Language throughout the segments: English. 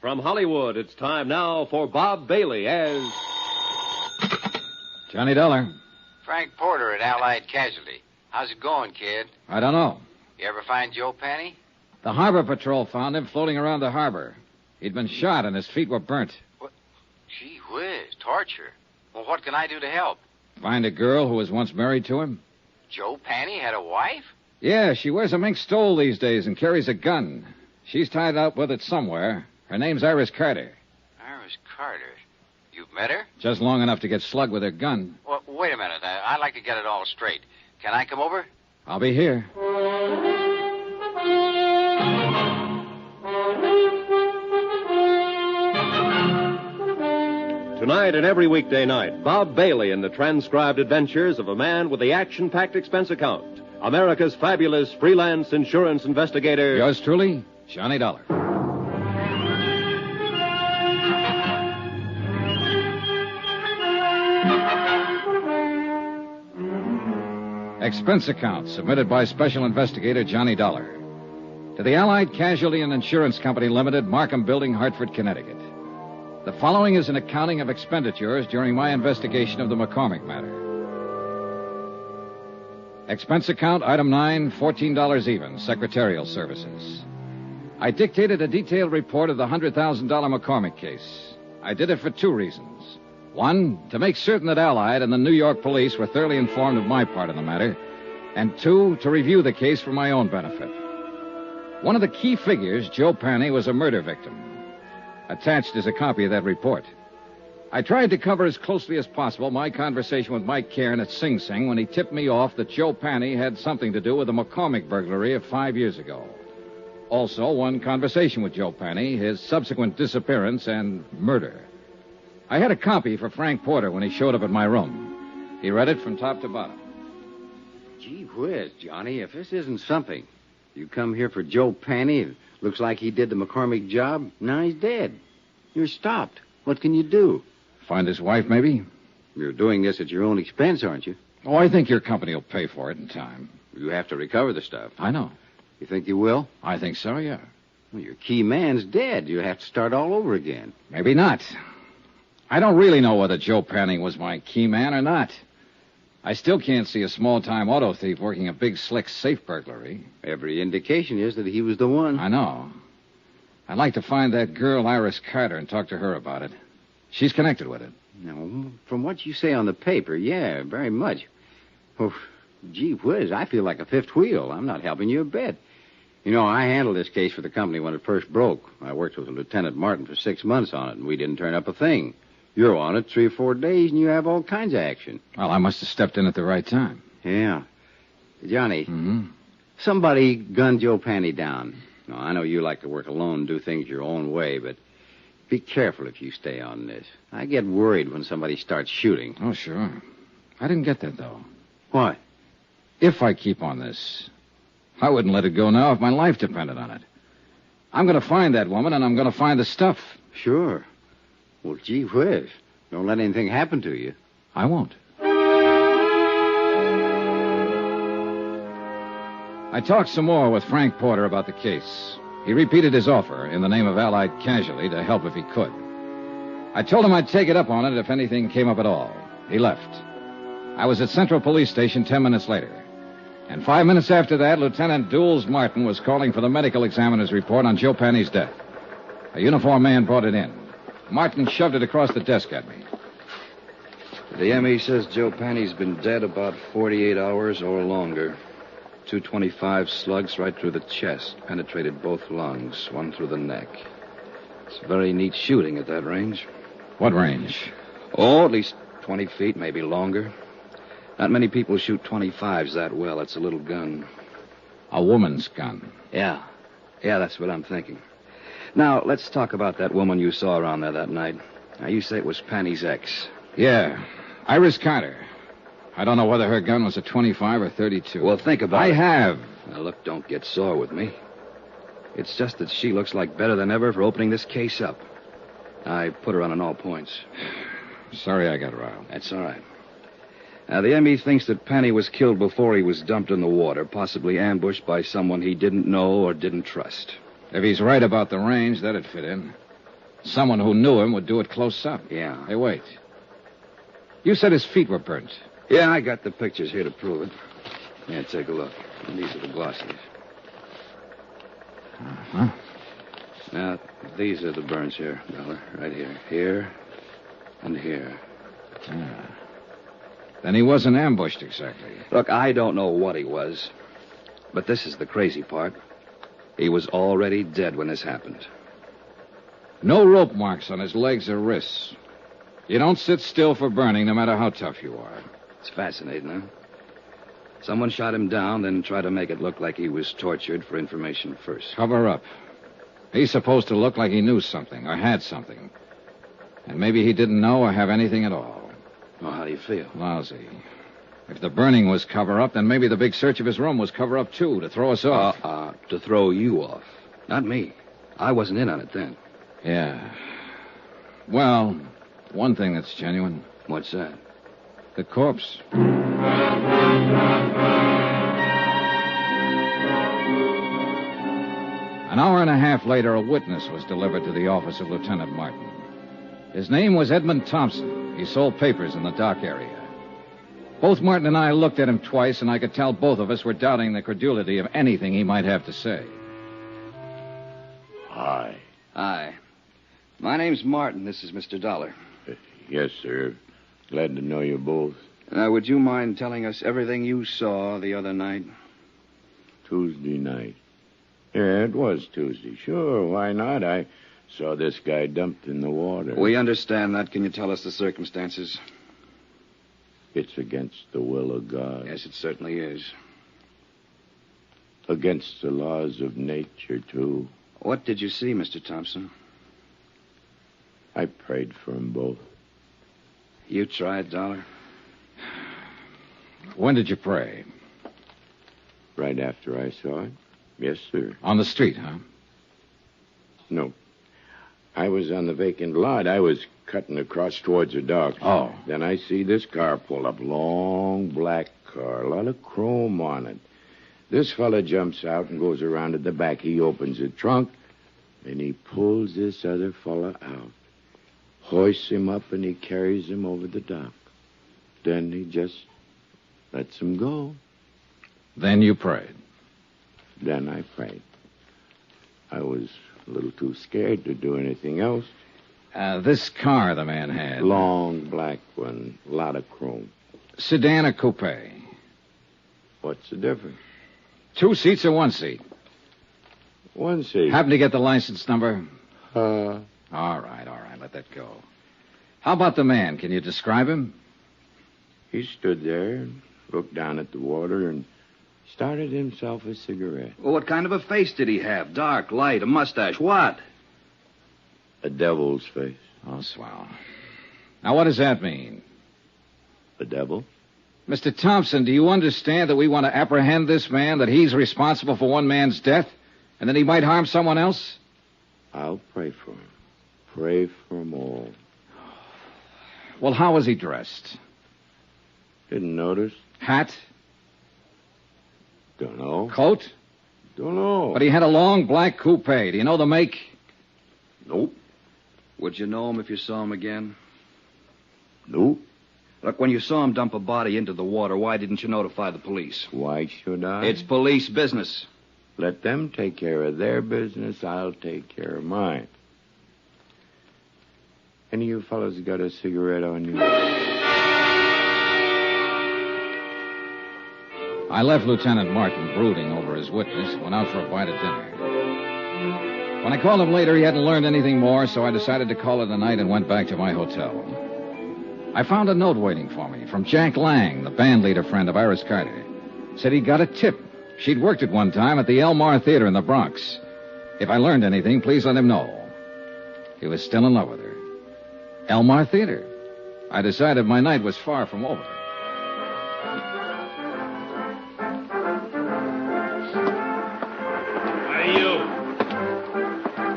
From Hollywood, it's time now for Bob Bailey as... Johnny Dollar. Frank Porter at Allied Casualty. How's it going, kid? I don't know. You ever find Joe Penny? The Harbor Patrol found him floating around the harbor. He'd been shot and his feet were burnt. What? Gee whiz, torture. Well, what can I do to help? Find a girl who was once married to him? Joe Penny had a wife? Yeah, she wears a mink stole these days and carries a gun. She's tied up with it somewhere. Her name's Iris Carter. Iris Carter. You've met her? Just long enough to get slugged with her gun. Well, wait a minute. I'd like to get it all straight. Can I come over? I'll be here. Tonight and every weekday night, Bob Bailey in the transcribed adventures of a man with the action-packed expense account. America's fabulous freelance insurance investigator... Yours truly, Johnny Dollar. Expense account submitted by Special Investigator Johnny Dollar to the Allied Casualty and Insurance Company Limited, Markham Building, Hartford, Connecticut. The following is an accounting of expenditures during my investigation of the McCormack matter. Expense account, item 9, $14 even, secretarial services. I dictated a detailed report of the $100,000 McCormack case. I did it for two reasons. One, to make certain that Allied and the New York police were thoroughly informed of my part of the matter. And two, to review the case for my own benefit. One of the key figures, Joe Penny, was a murder victim. Attached is a copy of that report. I tried to cover as closely as possible my conversation with Mike Cairn at Sing Sing when he tipped me off that Joe Penny had something to do with the McCormack burglary of 5 years ago. Also, one conversation with Joe Penny, his subsequent disappearance, and murder. I had a copy for Frank Porter when he showed up at my room. He read it from top to bottom. Gee whiz, Johnny, if this isn't something. You come here for Joe Penny. It looks like he did the McCormack job. Now he's dead. You're stopped. What can you do? Find his wife, maybe? You're doing this at your own expense, aren't you? Oh, I think your company will pay for it in time. You have to recover the stuff. I know. You think you will? I think so, yeah. Well, your key man's dead. You'll have to start all over again. Maybe not. I don't really know whether Joe Penny was my key man or not. I still can't see a small-time auto thief working a big, slick safe burglary. Every indication is that he was the one. I know. I'd like to find that girl, Iris Carter, and talk to her about it. She's connected with it. No, from what you say on the paper, yeah, very much. Oh, gee whiz, I feel like a fifth wheel. I'm not helping you a bit. You know, I handled this case for the company when it first broke. I worked with Lieutenant Martin for 6 months on it, and we didn't turn up a thing. You're on it 3 or 4 days, and you have all kinds of action. Well, I must have stepped in at the right time. Yeah. Johnny, Mm-hmm. Somebody gunned Joe Penny down. Now, I know you like to work alone and do things your own way, but be careful if you stay on this. I get worried when somebody starts shooting. Oh, sure. I didn't get that, though. What? If I keep on this, I wouldn't let it go now if my life depended on it. I'm going to find that woman, and I'm going to find the stuff. Sure. Well, gee whiz. Don't let anything happen to you. I won't. I talked some more with Frank Porter about the case. He repeated his offer in the name of Allied Casualty to help if he could. I told him I'd take it up on it if anything came up at all. He left. I was at Central Police Station 10 minutes later. And 5 minutes after that, Lieutenant Dools Martin was calling for the medical examiner's report on Joe Penny's death. A uniformed man brought it in. Martin shoved it across the desk at me. The ME says Joe Penny's been dead about 48 hours or longer. 225 slugs right through the chest, penetrated both lungs, one through the neck. It's very neat shooting at that range. What range? Oh, at least 20 feet, maybe longer. Not many people shoot 25s that well. It's a little gun. A woman's gun. Yeah, that's what I'm thinking. Now, let's talk about that woman you saw around there that night. Now, you say it was Penny's ex. Yeah, Iris Carter. I don't know whether her gun was a 25 or 32. Well, think about it. I have. Now, look, don't get sore with me. It's just that she looks like better than ever for opening this case up. I put her on all points. Sorry I got riled. That's all right. Now, the ME thinks that Penny was killed before he was dumped in the water, possibly ambushed by someone he didn't know or didn't trust. If he's right about the range, that'd fit in. Someone who knew him would do it close up. Yeah. Hey, wait. You said his feet were burnt. Yeah, I got the pictures here to prove it. Yeah, take a look. And these are the glossies. Uh-huh. Now, these are the burns here, Dollar. Right here. Here and here. Yeah. Then he wasn't ambushed exactly. Look, I don't know what he was. But this is the crazy part. He was already dead when this happened. No rope marks on his legs or wrists. You don't sit still for burning, no matter how tough you are. It's fascinating, huh? Someone shot him down, then tried to make it look like he was tortured for information first. Cover up. He's supposed to look like he knew something or had something. And maybe he didn't know or have anything at all. Well, how do you feel? Lousy. If the burning was cover-up, then maybe the big search of his room was cover-up, too, to throw us off. To throw you off. Not me. I wasn't in on it then. Yeah. Well, one thing that's genuine. What's that? The corpse. An hour and a half later, a witness was delivered to the office of Lieutenant Martin. His name was Edmund Thompson. He sold papers in the dock area. Both Martin and I looked at him twice, and I could tell both of us were doubting the credulity of anything he might have to say. Hi. Hi. My name's Martin. This is Mr. Dollar. Yes, sir. Glad to know you both. Now, would you mind telling us everything you saw the other night? Tuesday night. Yeah, it was Tuesday. Sure, why not? I saw this guy dumped in the water. We understand that. Can you tell us the circumstances? It's against the will of God. Yes, it certainly is. Against the laws of nature, too. What did you see, Mr. Thompson? I prayed for them both. You tried, Dollar? When did you pray? Right after I saw it? Yes, sir. On the street, huh? No. I was on the vacant lot. I was cutting across towards the dock. Oh. Then I see this car pull up. Long black car. A lot of chrome on it. This fella jumps out and goes around to the back. He opens the trunk, and he pulls this other fella out. Hoists him up, and he carries him over the dock. Then he just lets him go. Then you prayed. Then I prayed. I was a little too scared to do anything else. This car the man had. Long black one. A lot of chrome. Sedan or coupe? What's the difference? 2 seats or 1 seat? 1 seat. Happen to get the license number? Uh, All right. Let that go. How about the man? Can you describe him? He stood there and looked down at the water and started himself a cigarette. Well, what kind of a face did he have? Dark, light, a mustache, what? A devil's face. Oh, swell. Now, what does that mean? A devil? Mr. Thompson, do you understand that we want to apprehend this man, that he's responsible for one man's death, and that he might harm someone else? I'll pray for him. Pray for them all. Well, how was he dressed? Didn't notice. Hat? Don't know. Coat? Don't know. But he had a long black coupe. Do you know the make? Nope. Would you know him if you saw him again? Nope. Look, when you saw him dump a body into the water, why didn't you notify the police? Why should I? It's police business. Let them take care of their business. I'll take care of mine. Any of you fellas got a cigarette on you? I left Lieutenant Martin brooding over his witness and went out for a bite of dinner. When I called him later, he hadn't learned anything more, so I decided to call it a night and went back to my hotel. I found a note waiting for me from Jack Lang, the band leader friend of Iris Carter. Said he got a tip. She'd worked at one time at the Elmar Theater in the Bronx. If I learned anything, please let him know. He was still in love with her. Elmar Theater. I decided my night was far from over. Hey, you.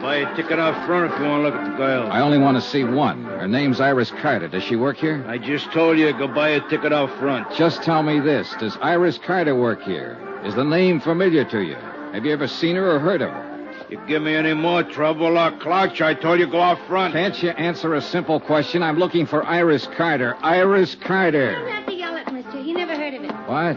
Buy a ticket out front if you want to look at the girl. I only want to see one. Her name's Iris Carter. Does she work here? I just told you, go buy a ticket out front. Just tell me this. Does Iris Carter work here? Is the name familiar to you? Have you ever seen her or heard of her? You give me any more trouble or clouch, I told you go out front. Can't you answer a simple question? I'm looking for Iris Carter. Iris You Carter. don't have to yell at mister. He never heard of it. What?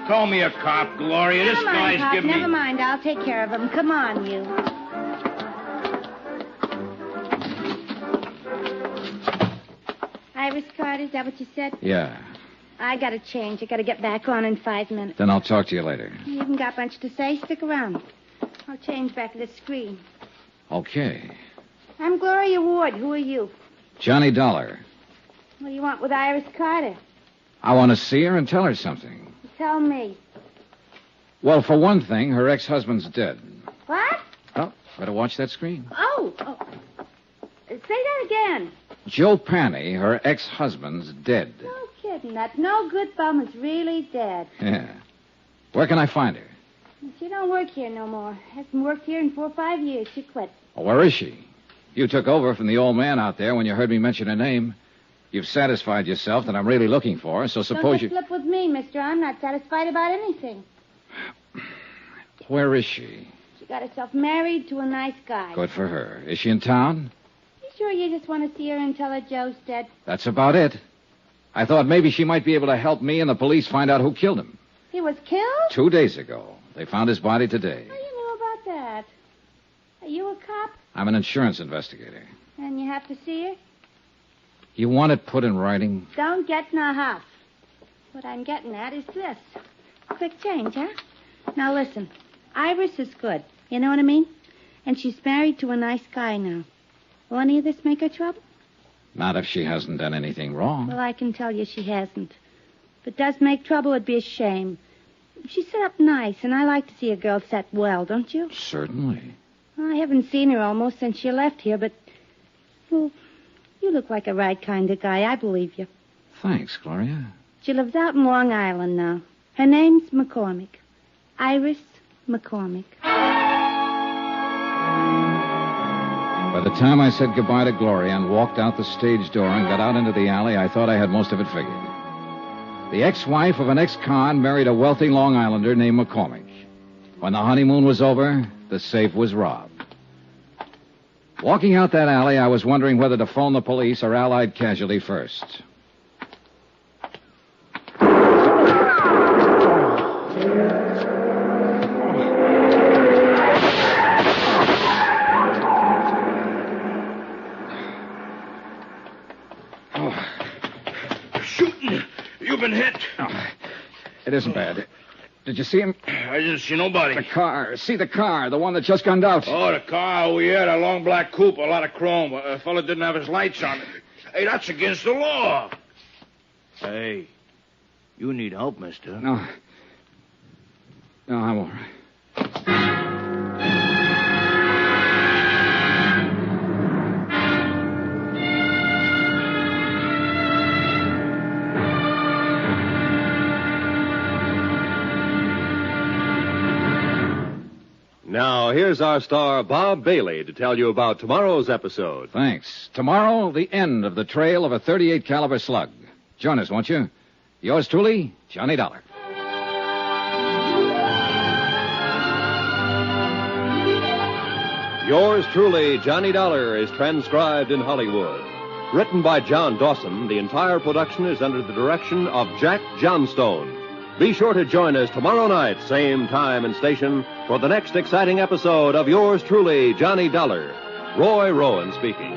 Call me a cop, Gloria. This Never mind, guy's Pop. giving me... Never mind. I'll take care of him. Come on, you. Iris Carter, is that what you said? Yeah. I gotta change. I gotta get back on in 5 minutes. Then I'll talk to you later. You haven't got much to say. Stick around. I'll change back to the screen. Okay. I'm Gloria Ward. Who are you? Johnny Dollar. What do you want with Iris Carter? I want to see her and tell her something. Tell me. Well, for one thing, her ex-husband's dead. What? Oh, better watch that screen. Oh. Say that again. Joe Panny, her ex-husband's dead. No kidding. That no good bum is really dead. Yeah. Where can I find her? She don't work here no more. Hasn't worked here in 4 or 5 years. She quit. Well, where is she? You took over from the old man out there when you heard me mention her name. You've satisfied yourself that I'm really looking for her, so suppose Don't flip with me, mister. I'm not satisfied about anything. Where is she? She got herself married to a nice guy. Good for her. Is she in town? You sure you just want to see her and tell her Joe's dead? That's about it. I thought maybe she might be able to help me and the police find out who killed him. He was killed? 2 days ago. They found his body today. How do you know about that? Are you a cop? I'm an insurance investigator. And you have to see her? You want it put in writing? Don't get in a huff. What I'm getting at is this. Quick change, huh? Now listen. Iris is good. You know what I mean? And she's married to a nice guy now. Will any of this make her trouble? Not if she hasn't done anything wrong. Well, I can tell you she hasn't. If it does make trouble, it'd be a shame. She's set up nice, and I like to see a girl set well, don't you? Certainly. Well, I haven't seen her almost since she left here, but... Well, you look like a right kind of guy. I believe you. Thanks, Gloria. She lives out in Long Island now. Her name's McCormack. Iris McCormack. By the time I said goodbye to Gloria and walked out the stage door and got out into the alley, I thought I had most of it figured. The ex-wife of an ex-con married a wealthy Long Islander named McCormack. When the honeymoon was over, the safe was robbed. Walking out that alley, I was wondering whether to phone the police or Allied Casualty first. Shooting! You've been hit. Oh, it isn't bad. Did you see him? I didn't see nobody. The car. See the car, the one that just gunned out. Oh, the car. Oh, yeah, that long black coupe, a lot of chrome. A fella didn't have his lights on. Hey, that's against the law. Hey, you need help, mister. No, I'm all right. Now, here's our star, Bob Bailey, to tell you about tomorrow's episode. Thanks. Tomorrow, the end of the trail of a .38 caliber slug. Join us, won't you? Yours truly, Johnny Dollar. Yours truly, Johnny Dollar, is transcribed in Hollywood. Written by John Dawson, the entire production is under the direction of Jack Johnstone. Be sure to join us tomorrow night, same time and station, for the next exciting episode of Yours truly, Johnny Dollar. Roy Rowan speaking.